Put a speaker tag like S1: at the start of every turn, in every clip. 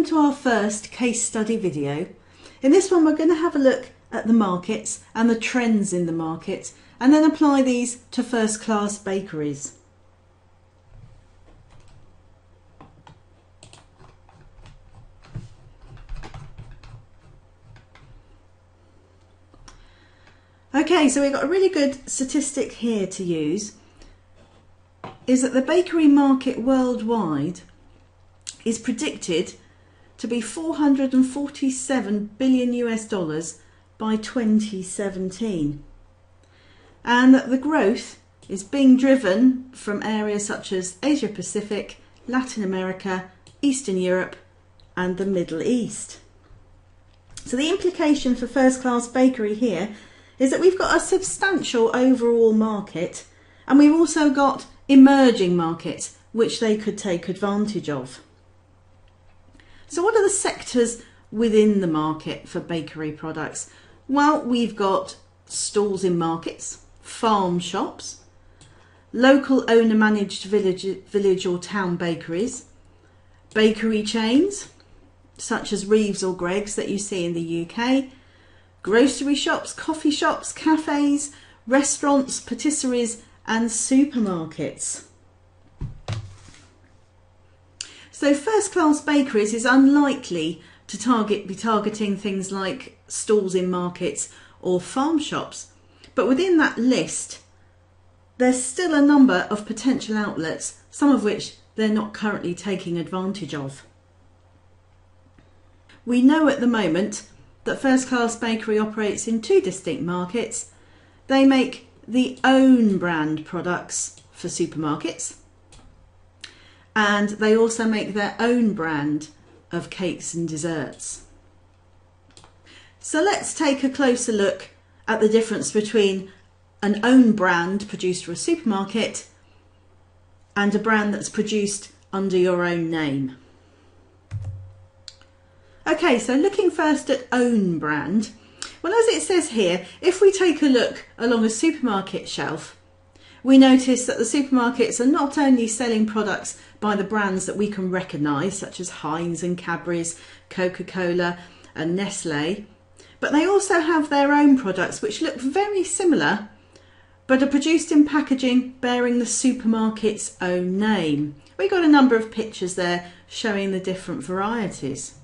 S1: to our first case study video. In this one we're going to have a look at the markets and the trends in the market and then apply these to first class bakeries. Okay, so we've got a really good statistic here to use, is that the bakery market worldwide is predicted to be $447 billion by 2017, and that the growth is being driven from areas such as Asia Pacific, Latin America, Eastern Europe and the Middle East. So the implication for first class bakery here is that we've got a substantial overall market and we've also got emerging markets which they could take advantage of. So what are the sectors within the market for bakery products? Well, we've got stalls in markets, farm shops, local owner managed village or town bakeries, bakery chains such as Reeves or Greggs that you see in the UK, grocery shops, coffee shops, cafes, restaurants, patisseries and supermarkets. So first class bakeries is unlikely to be targeting things like stalls in markets or farm shops, but within that list there's still a number of potential outlets, some of which they're not currently taking advantage of. We know at the moment that first class bakery operates in two distinct markets. They make the own brand products for supermarkets and they also make their own brand of cakes and desserts. So let's take a closer look at the difference between an own brand produced for a supermarket and a brand that's produced under your own name. Okay, so looking first at own brand. Well, as it says here, if we take a look along a supermarket shelf, we notice that the supermarkets are not only selling products by the brands that we can recognise, such as Heinz and Cadbury's, Coca-Cola and Nestle, but they also have their own products which look very similar but are produced in packaging bearing the supermarket's own name. We've got a number of pictures there showing the different varieties.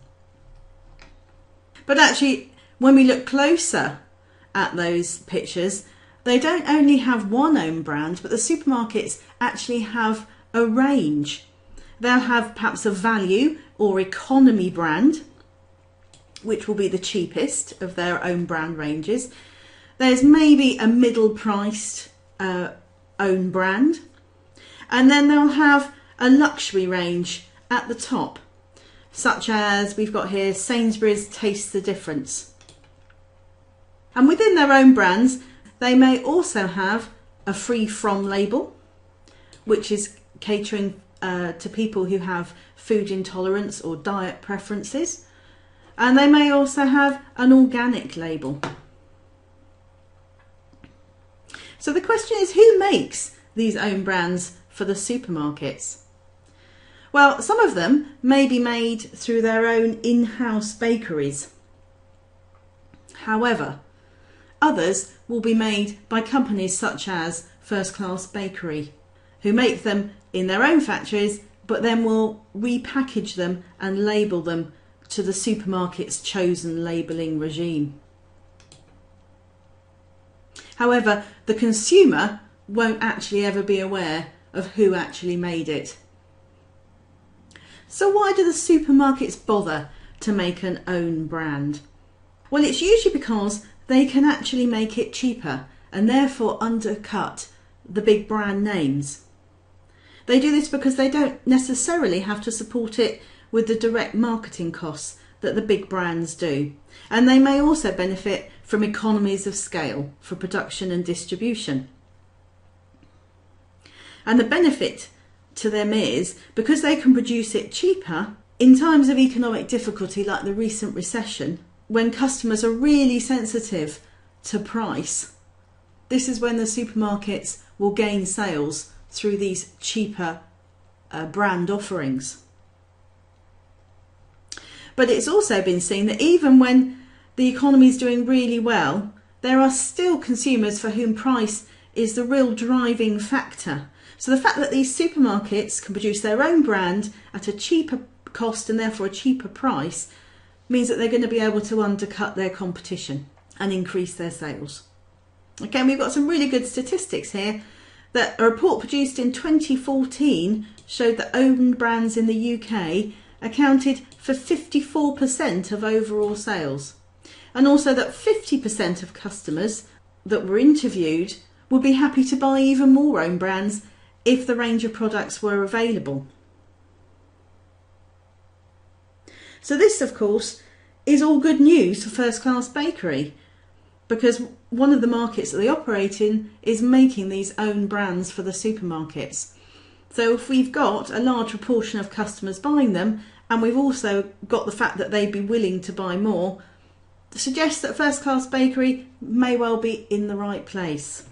S1: But actually, when we look closer at those pictures, they don't only have one own brand, but the supermarkets actually have a range. They'll have perhaps a value or economy brand, which will be the cheapest of their own brand ranges. There's maybe a middle priced own brand, and then they'll have a luxury range at the top, such as we've got here Sainsbury's Taste the Difference. And within their own brands, they may also have a free from label, which is catering to people who have food intolerance or diet preferences. And they may also have an organic label. So the question is, who makes these own brands for the supermarkets? Well, some of them may be made through their own in-house bakeries. However, others will be made by companies such as First Class Bakery, who make them in their own factories, but then will repackage them and label them to the supermarket's chosen labelling regime. However, the consumer won't actually ever be aware of who actually made it. So why do the supermarkets bother to make an own brand? Well, it's usually because they can actually make it cheaper and therefore undercut the big brand names. They do this because they don't necessarily have to support it with the direct marketing costs that the big brands do. And they may also benefit from economies of scale for production and distribution. And the benefit to them is, because they can produce it cheaper, in times of economic difficulty like the recent recession, when customers are really sensitive to price, this is when the supermarkets will gain sales through these cheaper brand offerings. But it's also been seen that even when the economy is doing really well, there are still consumers for whom price is the real driving factor. So the fact that these supermarkets can produce their own brand at a cheaper cost and therefore a cheaper price means that they're going to be able to undercut their competition and increase their sales. Okay, we've got some really good statistics here. That a report produced in 2014 showed that own brands in the UK accounted for 54% of overall sales. And also that 50% of customers that were interviewed would be happy to buy even more own brands if the range of products were available. So this, of course, is all good news for First Class Bakery, because one of the markets that they operate in is making these own brands for the supermarkets. So if we've got a large proportion of customers buying them, and we've also got the fact that they'd be willing to buy more, suggests that First Class Bakery may well be in the right place.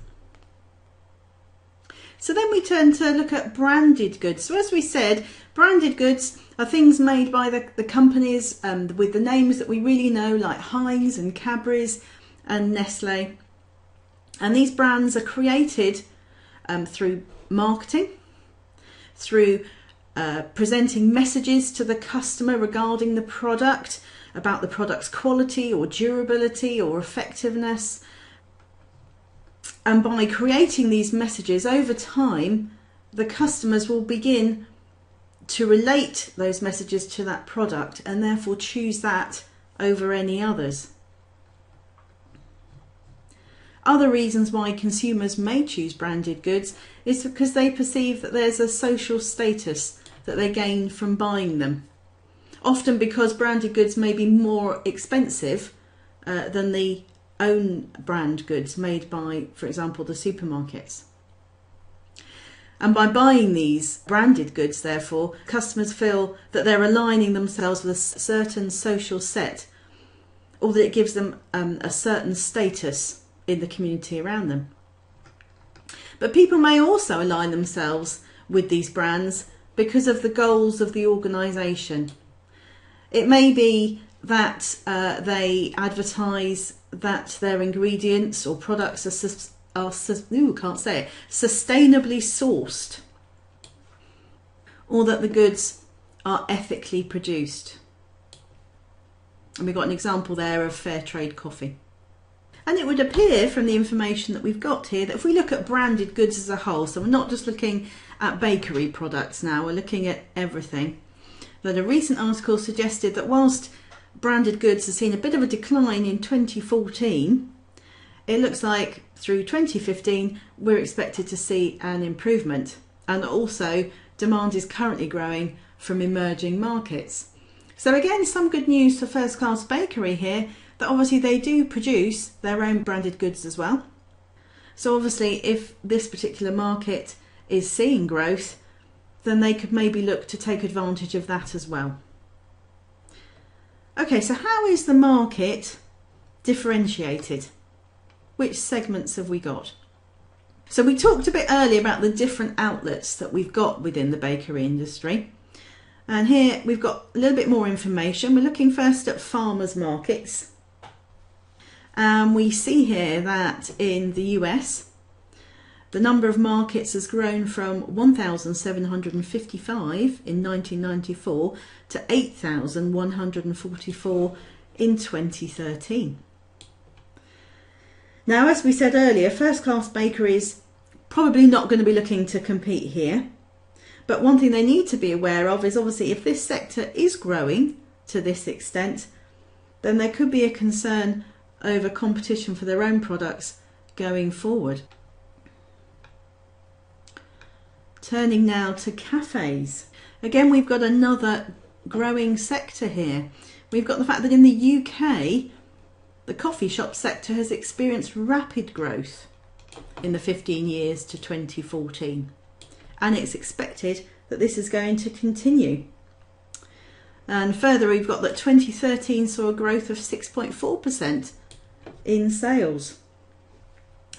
S1: So then we turn to look at branded goods. So as we said, branded goods are things made by the companies with the names that we really know, like Heinz and Cadbury's and Nestle. And these brands are created through marketing, through presenting messages to the customer regarding the product, about the product's quality or durability or effectiveness. And by creating these messages over time, the customers will begin to relate those messages to that product and therefore choose that over any others. Other reasons why consumers may choose branded goods is because they perceive that there's a social status that they gain from buying them. Often because branded goods may be more expensive than the own brand goods made by, for example, the supermarkets. And by buying these branded goods, therefore, customers feel that they're aligning themselves with a certain social set, or that it gives them a certain status in the community around them. But people may also align themselves with these brands because of the goals of the organisation. It may be that they advertise that their ingredients or products are sustainably sourced, or that the goods are ethically produced. And we've got an example there of fair trade coffee. And it would appear from the information that we've got here that if we look at branded goods as a whole, so we're not just looking at bakery products now, we're looking at everything, that a recent article suggested that whilst branded goods have seen a bit of a decline in 2014, it looks like through 2015 we're expected to see an improvement, and also demand is currently growing from emerging markets. So again, some good news for First Class Bakery here, that obviously they do produce their own branded goods as well. So obviously if this particular market is seeing growth, then they could maybe look to take advantage of that as well. Okay, so how is the market differentiated? Which segments have we got? So we talked a bit earlier about the different outlets that we've got within the bakery industry. And here we've got a little bit more information. We're looking first at farmers markets. And we see here that in the US, the number of markets has grown from 1,755 in 1994 to 8,144 in 2013. Now, as we said earlier, First Class Bakeries probably not going to be looking to compete here. But one thing they need to be aware of is obviously if this sector is growing to this extent, then there could be a concern over competition for their own products going forward. Turning now to cafes. Again, we've got another growing sector here. We've got the fact that in the UK, the coffee shop sector has experienced rapid growth in the 15 years to 2014. And it's expected that this is going to continue. And further, we've got that 2013 saw a growth of 6.4% in sales.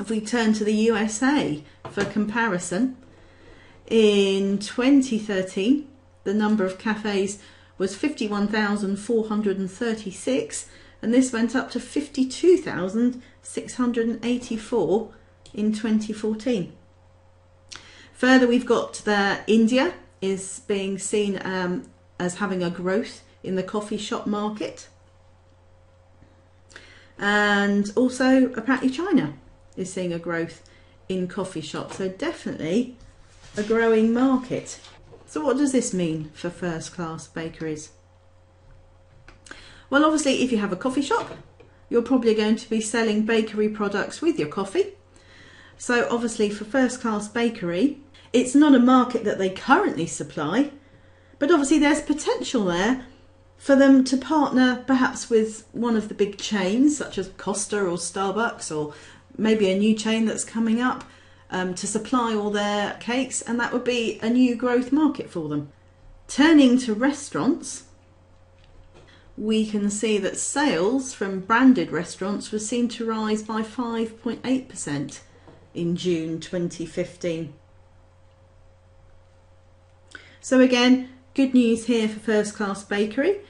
S1: If we turn to the USA for comparison, in 2013, the number of cafes was 51,436, and this went up to 52,684 in 2014. Further, we've got India is being seen as having a growth in the coffee shop market. And also apparently China is seeing a growth in coffee shops, so definitely a growing market. So what does this mean for first class bakeries? Well, obviously if you have a coffee shop, you're probably going to be selling bakery products with your coffee. So obviously for first class bakery, it's not a market that they currently supply, but obviously there's potential there for them to partner perhaps with one of the big chains such as Costa or Starbucks, or maybe a new chain that's coming up to supply all their cakes, and that would be a new growth market for them. Turning to restaurants, we can see that sales from branded restaurants were seen to rise by 5.8% in June 2015. So again, good news here for First Class Bakery.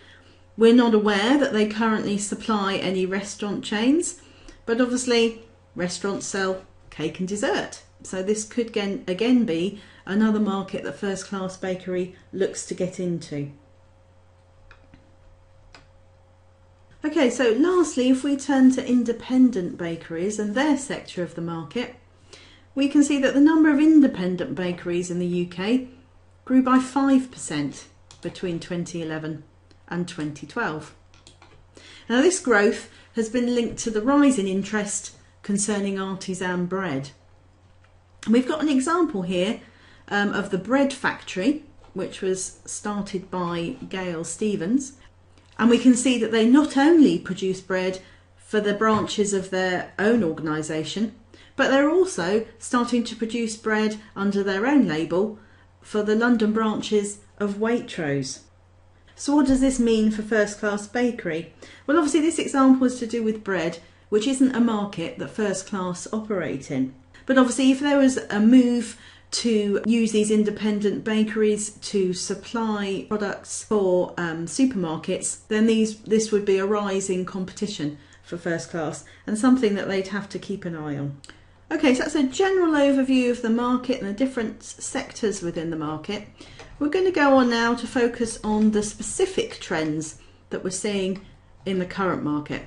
S1: We're not aware that they currently supply any restaurant chains, but obviously restaurants sell cake and dessert. So this could again be another market that First Class Bakery looks to get into. Okay, so lastly, if we turn to independent bakeries and their sector of the market, we can see that the number of independent bakeries in the UK grew by 5% between 2011 and 2012. Now this growth has been linked to the rise in interest concerning artisan bread. We've got an example here of the bread factory, which was started by Gail Stevens, and we can see that they not only produce bread for the branches of their own organisation, but they're also starting to produce bread under their own label for the London branches of Waitrose. So what does this mean for First Class Bakery? Well, obviously this example is to do with bread, which isn't a market that First Class operate in. But obviously if there was a move to use these independent bakeries to supply products for supermarkets, then this would be a rise in competition for First Class, and something that they'd have to keep an eye on. Okay, so that's a general overview of the market and the different sectors within the market. We're going to go on now to focus on the specific trends that we're seeing in the current market.